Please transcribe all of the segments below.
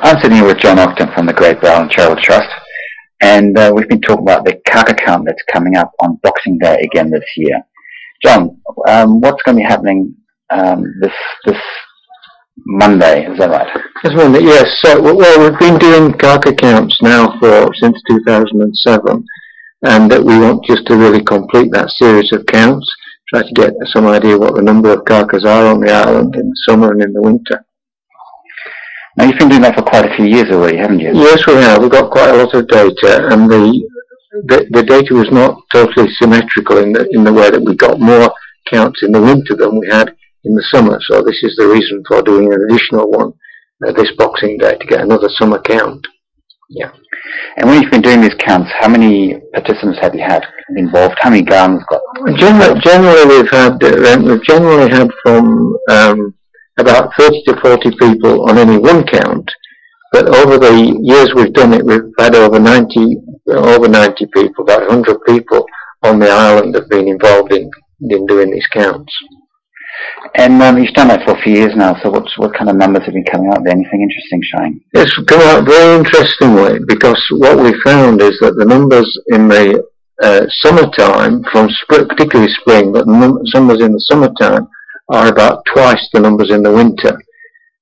I'm sitting here with John Ogden from the Great Barrel Charitable Trust, and we've been talking about the Kaka count that's coming up on Boxing Day again this year. John, what's going to be happening this Monday? Is that right? This Monday, yes. So, well, we've been doing Kaka counts now since 2007, and we want just to really complete that series of counts, try to get some idea what the number of Kakas are on the island in the summer and in the winter. Now, you've been doing that for quite a few years already, haven't you? Yes, we have. We've got quite a lot of data, and the data was not totally symmetrical in the way that we got more counts in the winter than we had in the summer. So this is the reason for doing an additional one this Boxing Day to get another summer count. Yeah. And when you've been doing these counts, how many participants have you had involved? How many gardens got? Generally, we've generally had from about 30 to 40 people on any one count, but over the years we've done it, we've had over 90 people, about 100 people on the island have been involved in doing these counts. And you've done that for a few years now, so what kind of numbers have been coming out there? Anything interesting showing? It's come out very interestingly, because what we found is that the numbers in the summertime, particularly spring, but the numbers in the summertime are about twice the numbers in the winter.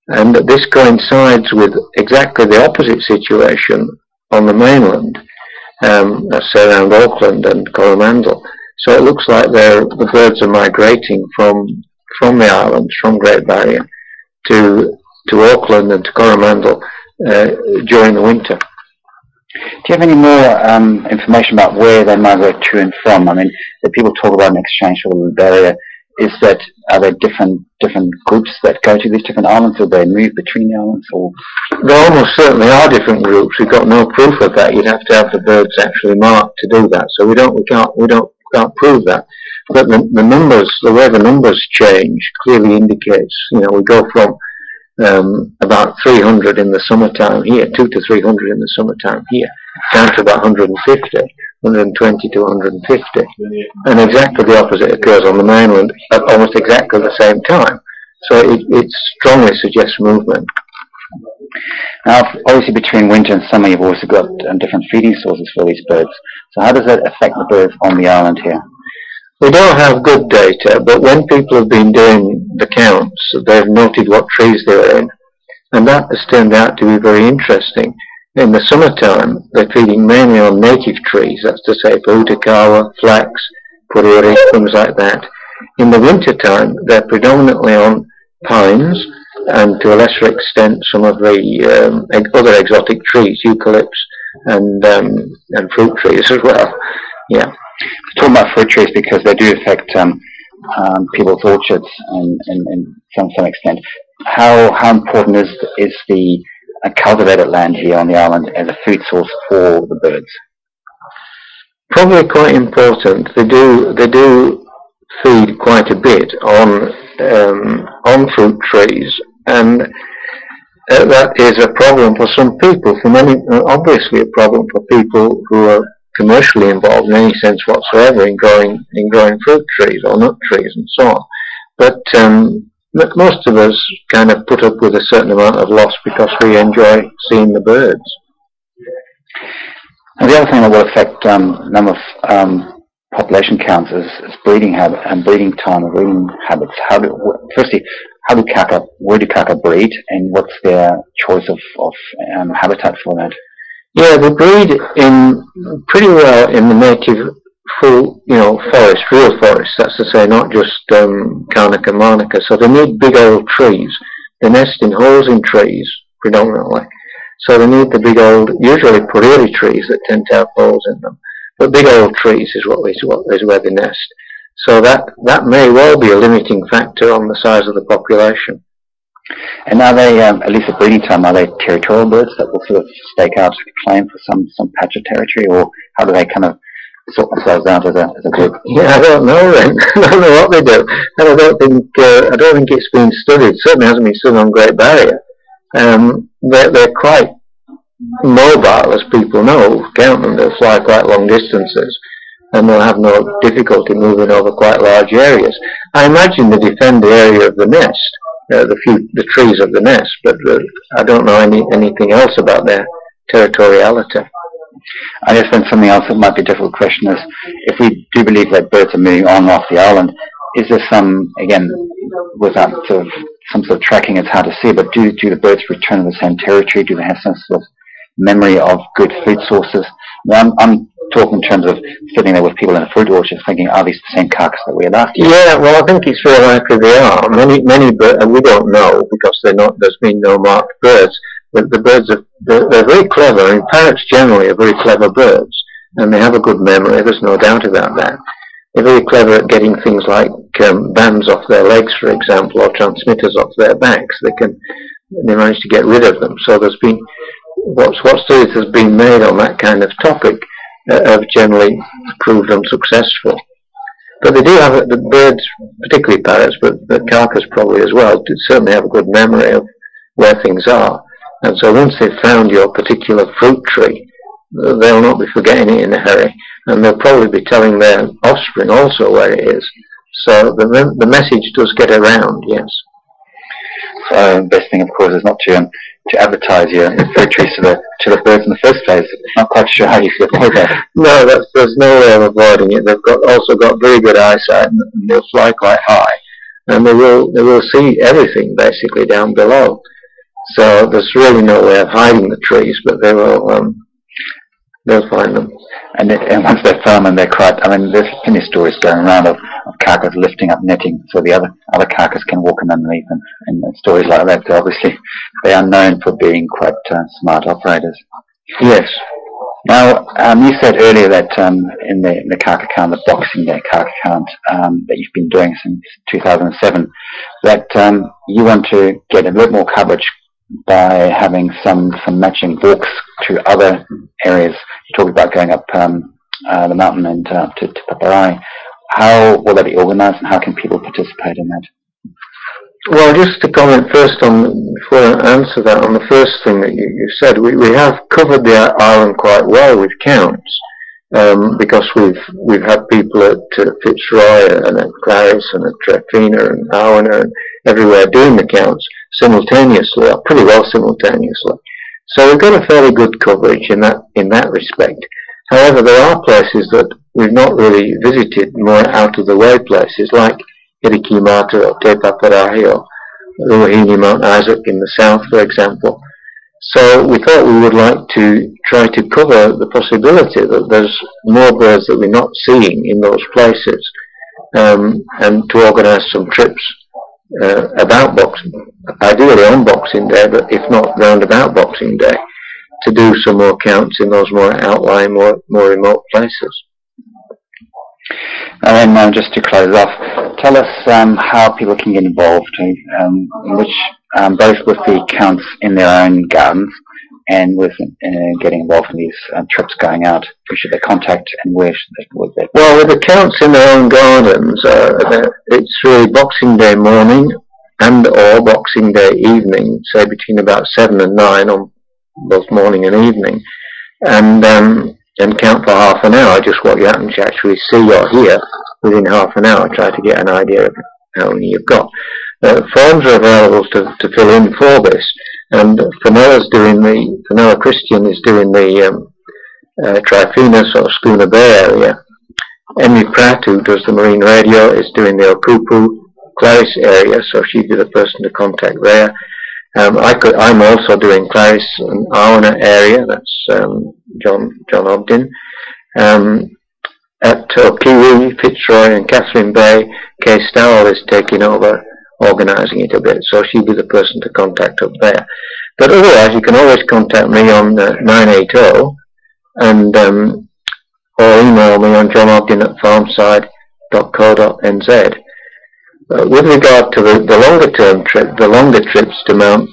And this coincides with exactly the opposite situation on the mainland, let's say around Auckland and Coromandel. So it looks like the birds are migrating from the islands, from Great Barrier, to Auckland and to Coromandel during the winter. Do you have any more information about where they migrate to and from? I mean, the people talk about an exchange for the barrier. Are there different groups that go to these different islands, or they move between the islands? Or there almost certainly are different groups. We've got no proof of that. You'd have to have the birds actually marked to do that. So we can't prove that. But the numbers, the way the numbers change, clearly indicates. We go from about 300 in the summertime here, 200 to 300 in the summertime here, down to about 150. 120 to 150, and exactly the opposite occurs on the mainland at almost exactly the same time. So it strongly suggests movement. Now, obviously, between winter and summer, you've also got different feeding sources for these birds. So how does that affect the birds on the island here? We don't have good data, but when people have been doing the counts, they've noted what trees they're in, and that has turned out to be very interesting. In the summertime, they're feeding mainly on native trees, that's to say Pahutakawa, flax, puriri, things like that. In the wintertime, they're predominantly on pines, and to a lesser extent some of the other exotic trees, eucalypts and fruit trees as well. Yeah. Talking about fruit trees because they do affect people's orchards and to some extent. How important is the cultivated land here on the island as a food source for the birds? Probably quite important. They do feed quite a bit on fruit trees, and that is a problem for some people. For many, obviously a problem for people who are commercially involved in any sense whatsoever in growing fruit trees or nut trees and so on. But most of us kind of put up with a certain amount of loss because we enjoy seeing the birds. And the other thing that will affect number of population counts is breeding habit and breeding time and breeding habits. Where do Kaka breed, and what's their choice of habitat for that? Yeah, they breed pretty well in the native full, forest, real forest, that's to say, not just Karnaka, Marnaka. So they need big old trees. They nest in holes in trees, predominantly. So they need the big old, usually puriri trees that tend to have holes in them. But big old trees is where they nest. So that may well be a limiting factor on the size of the population. And are they, at least at breeding time, are they territorial birds that will sort of stake out a claim for some patch of territory, or how do they kind of sort themselves out as a group? Yeah, I don't know then. I don't know what they do. And I don't think it's been studied. It certainly hasn't been studied on Great Barrier. They're quite mobile, as people know. Count them, they'll fly quite long distances, and they'll have no difficulty moving over quite large areas. I imagine they defend the area of the nest, the trees of the nest, but I don't know anything else about their territoriality. I guess then something else that might be a difficult question is, if we do believe that birds are moving on and off the island, is there some, again, without sort of some sort of tracking, it's hard to see, but do the birds return to the same territory? Do they have some sort of memory of good food sources? Now, I'm talking in terms of sitting there with people in a fruit orchard thinking, are these the same carcass that we had last year? Yeah, well, I think it's very likely they are. Many birds, we don't know because there's been no marked birds, but the birds they're very clever. I mean, parrots generally are very clever birds, and they have a good memory, there's no doubt about that. They're very clever at getting things like bands off their legs, for example, or transmitters off their backs. They manage to get rid of them. So there's been, what studies has been made on that kind of topic have generally proved unsuccessful. But they do have, the birds, particularly parrots, but the carcass probably as well, certainly have a good memory of where things are. And so once they've found your particular fruit tree, they'll not be forgetting it in a hurry, and they'll probably be telling their offspring also where it is. So the message does get around, yes. So the best thing, of course, is not to advertise your fruit trees to the birds in the first place. I'm not quite sure how you could avoid that. No, there's no way of avoiding it. They've also got very good eyesight, and they'll fly quite high, and they will see everything basically down below. So there's really no way of hiding the trees, but they'll find them. And once they're found them, they're quite, I mean, there's plenty of stories going around of carcass lifting up netting so the other carcass can walk in underneath them, and stories like that. So obviously they are known for being quite smart operators. Yes. Now, you said earlier that in the Kaka count, the Boxing Day Kaka count that you've been doing since 2007, that you want to get a bit more coverage by having some matching walks to other areas. You talked about going up the mountain and to Paparai. How will that be organised, and how can people participate in that? Well, just to comment first before I answer that, on the first thing that you said, we have covered the island quite well with counts, because we've had people at Fitzroy and at Clarice and at Trefina and Arwana and everywhere doing the counts simultaneously, or pretty well simultaneously. So we've got a fairly good coverage in that respect. However, there are places that we've not really visited, more out of the way places like Hirikimata or Te Paparahi or Ruahini Mount Isaac in the south, for example. So we thought we would like to try to cover the possibility that there's more birds that we're not seeing in those places, and to organise some trips about Boxing, ideally on Boxing Day, but if not round about Boxing Day, to do some more counts in those more outlying, more remote places. And then just to close off, tell us how people can get involved, both with the counts in their own gardens and with getting involved in these trips going out. Who should they contact, and where should they? Well, with the counts in their own gardens, it's really Boxing Day morning and or Boxing Day evening, say between about 7 and 9 on both morning and evening, and count for half an hour, just what you happen to actually see or hear within half an hour. Try to get an idea of how many you've got. Forms are available to fill in for this, and Fenella Christian is doing the Trifinas or Schooner Bay area. Emily Pratt, who does the marine radio, is doing the Okupu Clarice area, so she'd be the person to contact there. I'm also doing Clarice and Arwana area, that's John Ogden. At Kiwi, Fitzroy and Catherine Bay, Kay Stowell is taking over organising it a bit, so she'll be the person to contact up there. But otherwise, you can always contact me on 980 and or email me on johnogden@farmside.co.nz. With regard to the longer trips to Mount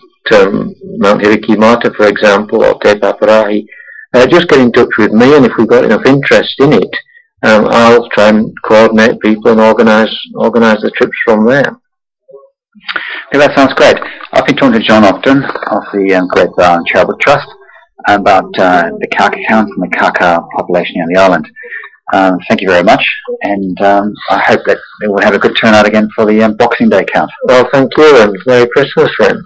Hirikimata, for example, or Te Paparahi, just get in touch with me, and if we've got enough interest in it, I'll try and coordinate people and organise the trips from there. Okay, that sounds great. I've been talking to John Ogden of the Great Barwon Charitable Trust about the Kaka count and the Kaka population on the island. Thank you very much, and I hope that we'll have a good turnout again for the Boxing Day count. Well, thank you, and Merry Christmas, friend.